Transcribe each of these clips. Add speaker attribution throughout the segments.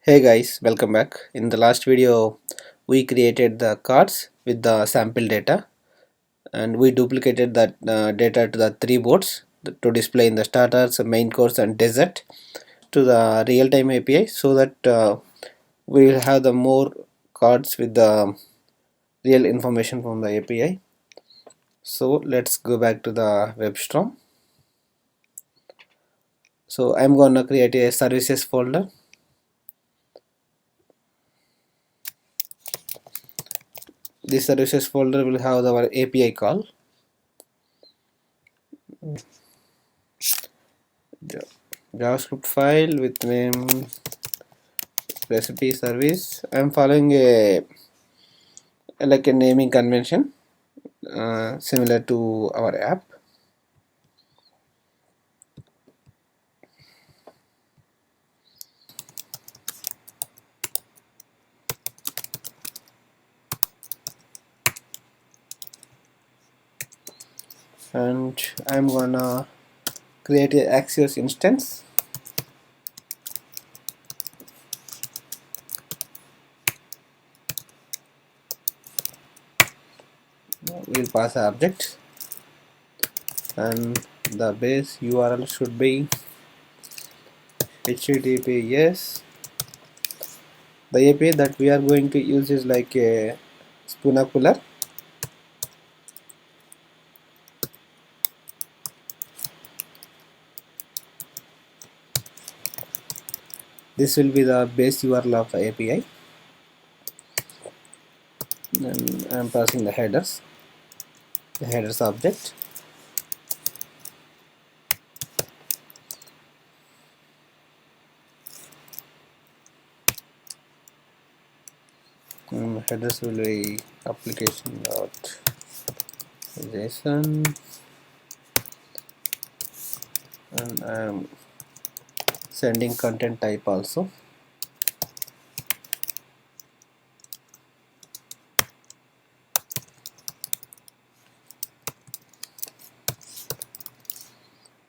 Speaker 1: Hey guys, welcome back. In the last video, we created the cards with the sample data and we duplicated that data to the three boards to display in the starters, main course and desert to the real-time API so that we will have the more cards with the real information from the API. So let's go back to the WebStorm. So I'm gonna create a services folder. This services folder will have our API call. JavaScript file with name recipe service. I'm following a like a naming convention similar to our app. And I'm gonna create a Axios instance. We'll pass an object and the base URL should be HTTPS. The API that we are going to use is like a Spoonacular. This will be the base URL of the API, and I'm passing the headers object. Headers will be application.json, and I'm sending content type also.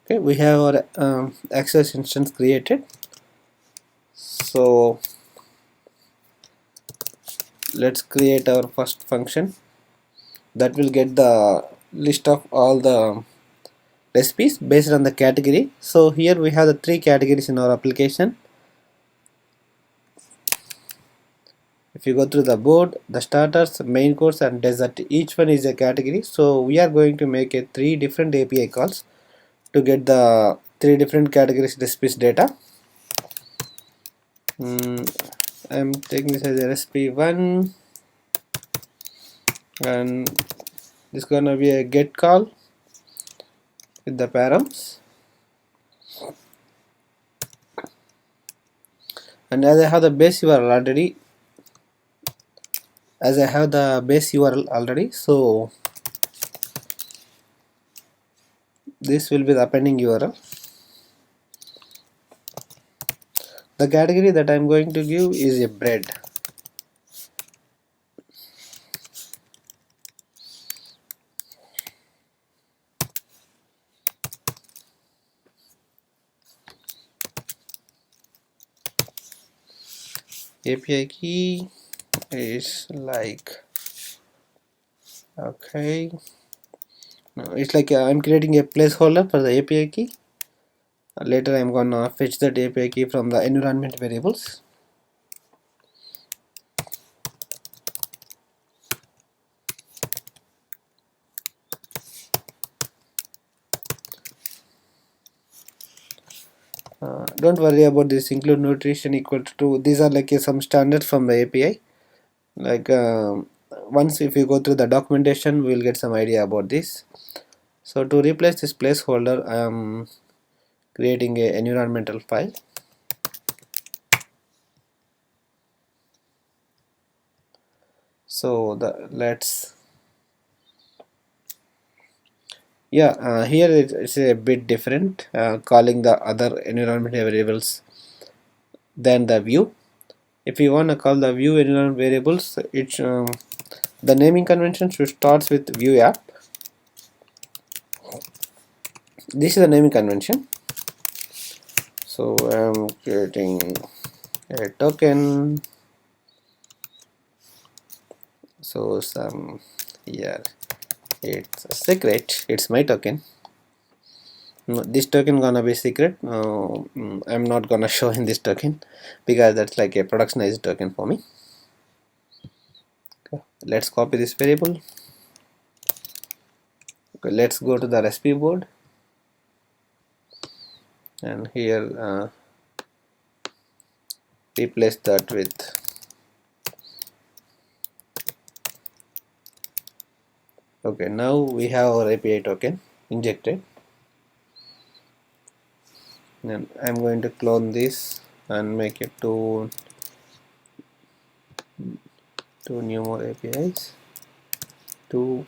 Speaker 1: Okay, we have our access instance created. So let's create our first function that will get the list of all the recipes based on the category. So here we have the three categories in our application. If you go through the board, the starters, main course and desert, each one is a category. So we are going to make a three different API calls to get the three different categories recipes data. I'm taking this as a recipe 1, and this is gonna be a get call with the params. And as I have the base URL already, so this will be the appending URL. The category that I'm going to give is a bread. API key is like, okay, no, it's like I'm creating a placeholder for the API key. Later I'm gonna fetch that API key from the environment variables. Don't worry about this include nutrition equal to, these are like some standards from the API. Like once if you go through the documentation, we'll get some idea about this. So to replace this placeholder, I am creating a environmental file. So here it's a bit different, calling the other environment variables than the view. If you want to call the view environment variables, it's the naming convention should start with view app. This is the naming convention. So I'm creating a token. So some here it's a secret, it's my token. This token gonna be secret. I'm not gonna show in this token because that's like a productionized token for me. Okay, let's copy this variable. Okay, let's go to the recipe board, and here replace that with okay. Now we have our API token injected, and I'm going to clone this and make it two new more APIs. Two,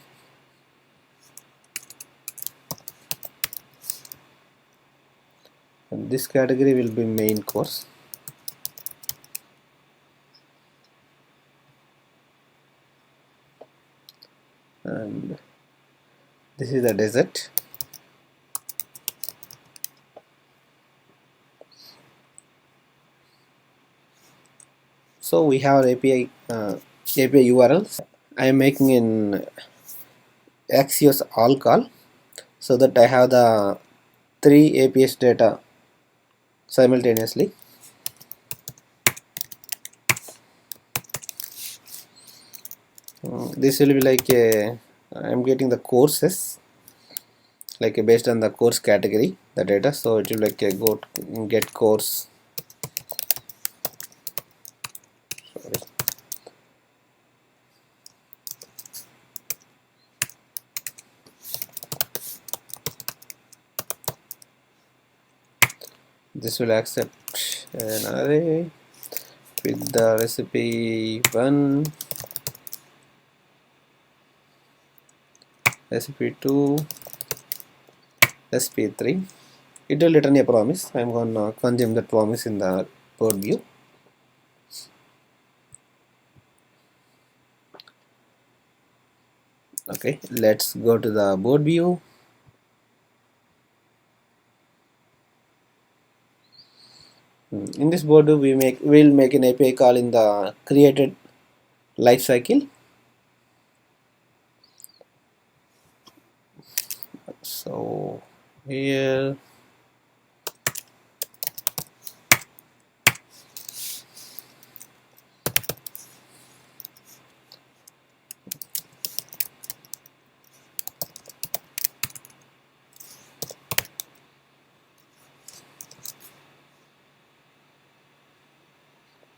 Speaker 1: and this category will be main course. And this is the desert. So we have API URLs. I am making in Axios all call so that I have the three APIs data simultaneously. This will be like I'm getting the courses like based on the course category the data, so it will like go get course. Sorry. This will accept an array with the recipe 1, recipe 2, recipe 3. It will return a promise. I'm gonna consume that promise in the board view. Okay, let's go to the board view. In this board view, we'll make an API call in the created lifecycle. So here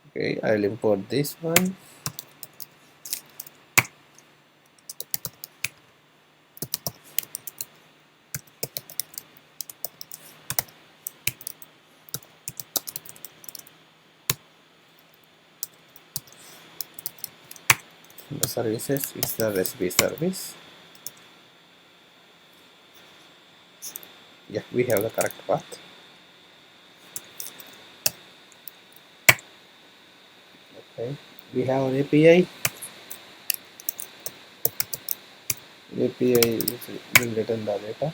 Speaker 1: okay, I'll import this one. The services, it's the recipe service. Yeah, we have the correct path. Okay, we have an API. API will return the data.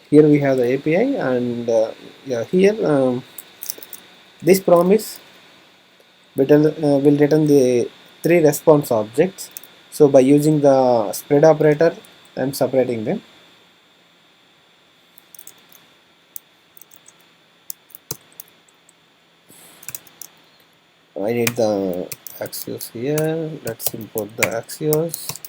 Speaker 1: Here we have the API, and yeah, here this promise will return the three response objects. So by using the spread operator, I'm separating them. I need the Axios here. Let's import the Axios.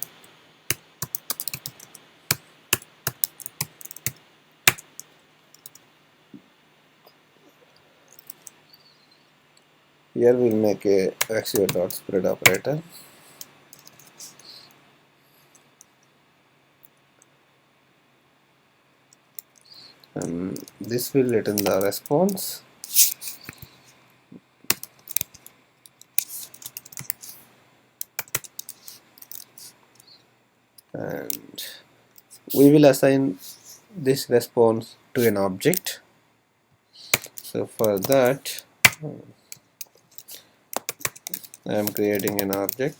Speaker 1: Here we'll make a Axio.spread operator. And this will return the response. And we will assign this response to an object. So for that, I am creating an object.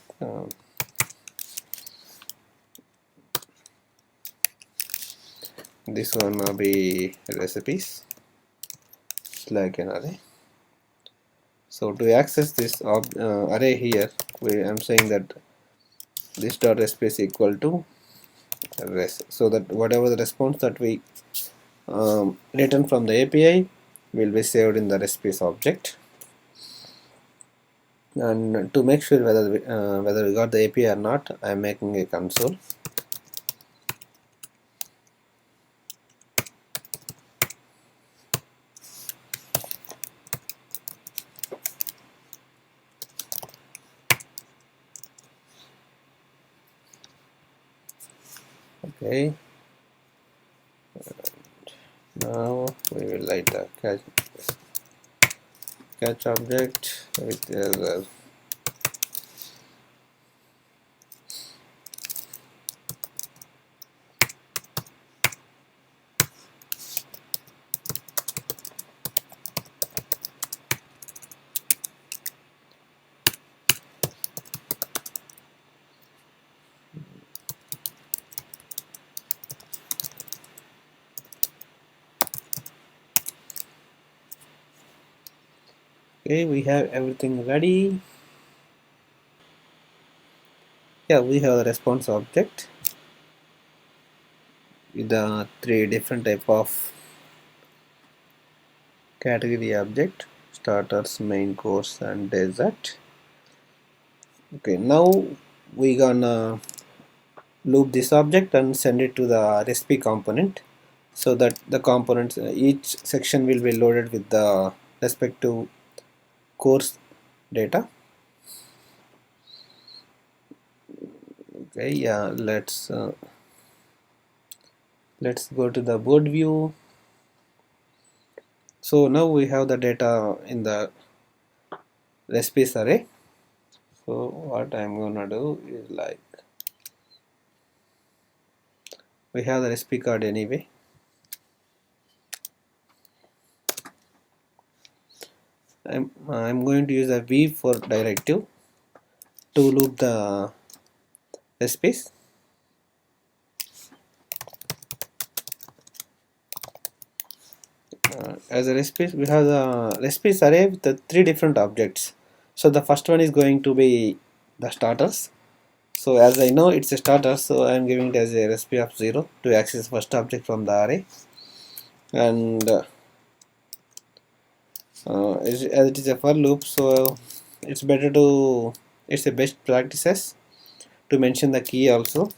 Speaker 1: this one will be recipes like an array. So to access this array here, I'm saying that this dot recipe is equal to res, so that whatever the response that we return from the API will be saved in the recipes object. And to make sure whether we got the API or not, I am making a console. Okay, now we will write the catch object with error. Okay, we have everything ready. Yeah, we have the response object with the three different type of category object: starters, main course, and dessert. Okay, now we gonna loop this object and send it to the recipe component, so that the components, each section will be loaded with the respective course data. Okay, yeah, let's go to the board view. So now we have the data in the recipes array. So what I'm gonna do is, like, we have the recipe card anyway. I'm going to use a v for directive to loop the recipes. As a recipes, we have the recipes array with the three different objects. So the first one is going to be the starters. So as I know it's a starter, so I'm giving it as a recipe of 0 to access first object from the array. And as it is a for loop, so it's better to, it's a best practices to mention the key also,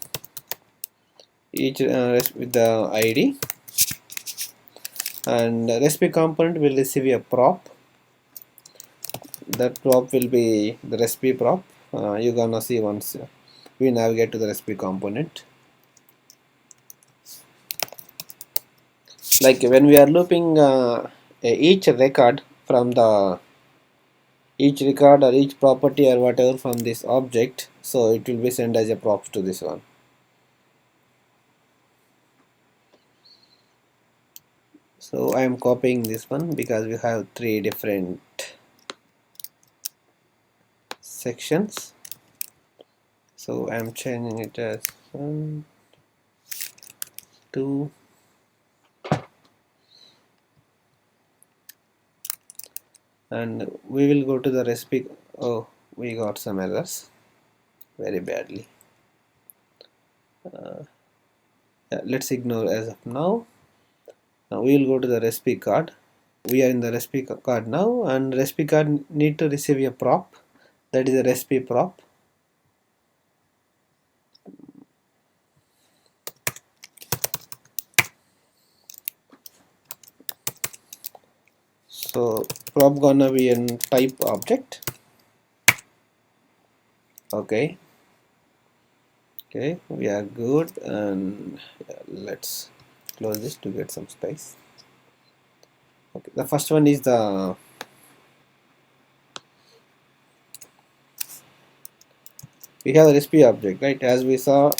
Speaker 1: each with the ID. And recipe component will receive a prop. That prop will be the recipe prop. You're gonna see once we navigate to the recipe component. Like when we are looping each record from the each record or each property or whatever from this object, so it will be sent as a props to this one. So I am copying this one because we have three different sections. So I am changing it as 1, 2, and we will go to the recipe. Oh, we got some errors very badly. Yeah, let's ignore as of now. Now we will go to the recipe card. We are in the recipe card now, and recipe card need to receive a prop, that is a recipe prop. So prop gonna be in type object. Okay, we are good, and yeah, let's close this to get some space. Okay, the first one is the we have a recipe object, right? As we saw,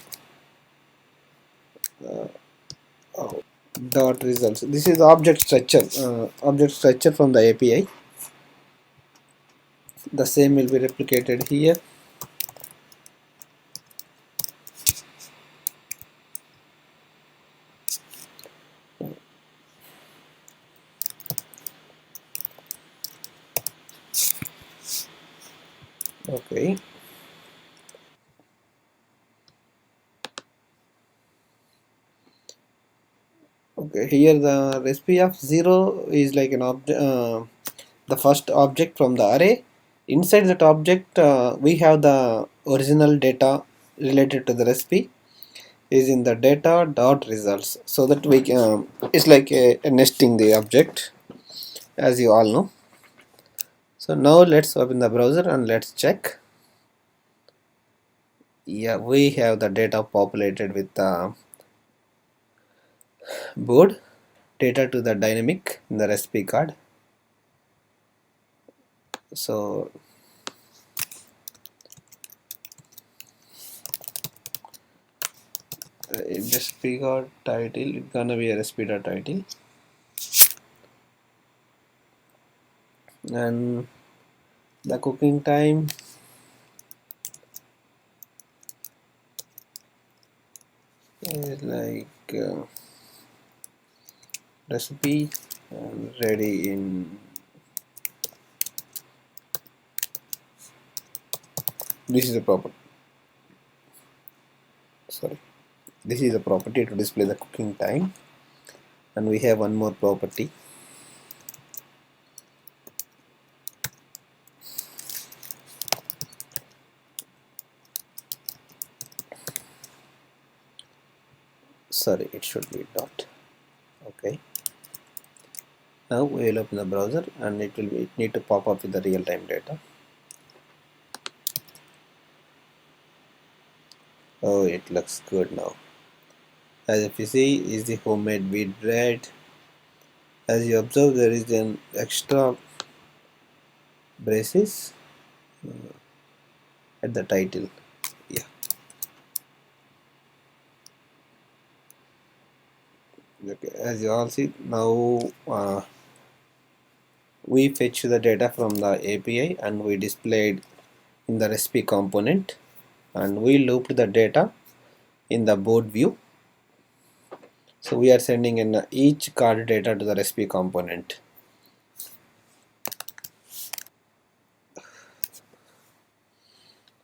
Speaker 1: oh, dot results. This is object structure from the API. The same will be replicated here. Okay. Okay, here the recipe of 0 is like an object, the first object from the array. Inside that object, we have the original data related to the recipe is in the data dot results, so that we can, it's like a nesting the object, as you all know. So now let's open the browser and let's check. Yeah, we have the data populated with the board data to the dynamic in the recipe card. So recipe card title, it's gonna be a recipe dot title, and the cooking time is like recipe and ready in, this is a property, sorry, this is a property to display the cooking time. And we have one more property, sorry, it should be dot. Okay, now we will open the browser and it need to pop up with the real-time data. Oh, it looks good now. As if you see, is the homemade wheat bread. As you observe, there is an extra braces at the title. Yeah. Okay. As you all see now, we fetch the data from the API and we displayed in the recipe component, and we looped the data in the board view. So we are sending in each card data to the recipe component.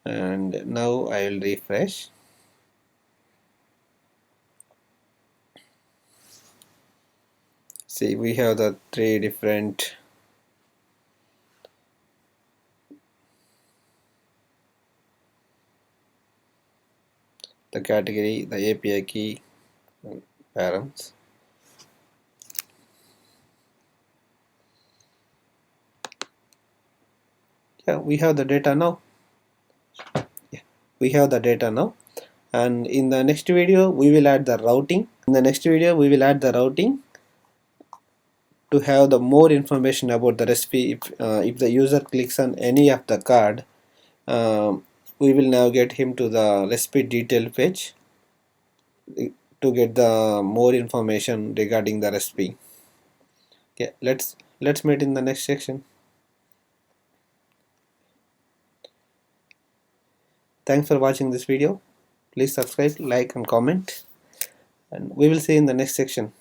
Speaker 1: And now I will refresh. See, we have the three different the category, the API key, and params. Yeah, we have the data now. Yeah, we have the data now. And in the next video, we will add the routing. In the next video, we will add the routing to have the more information about the recipe. If the user clicks on any of the card, we will navigate him to the recipe detail page to get the more information regarding the recipe. Okay, let's meet in the next section. Thanks for watching this video. Please subscribe, like and comment, and we will see you in the next section.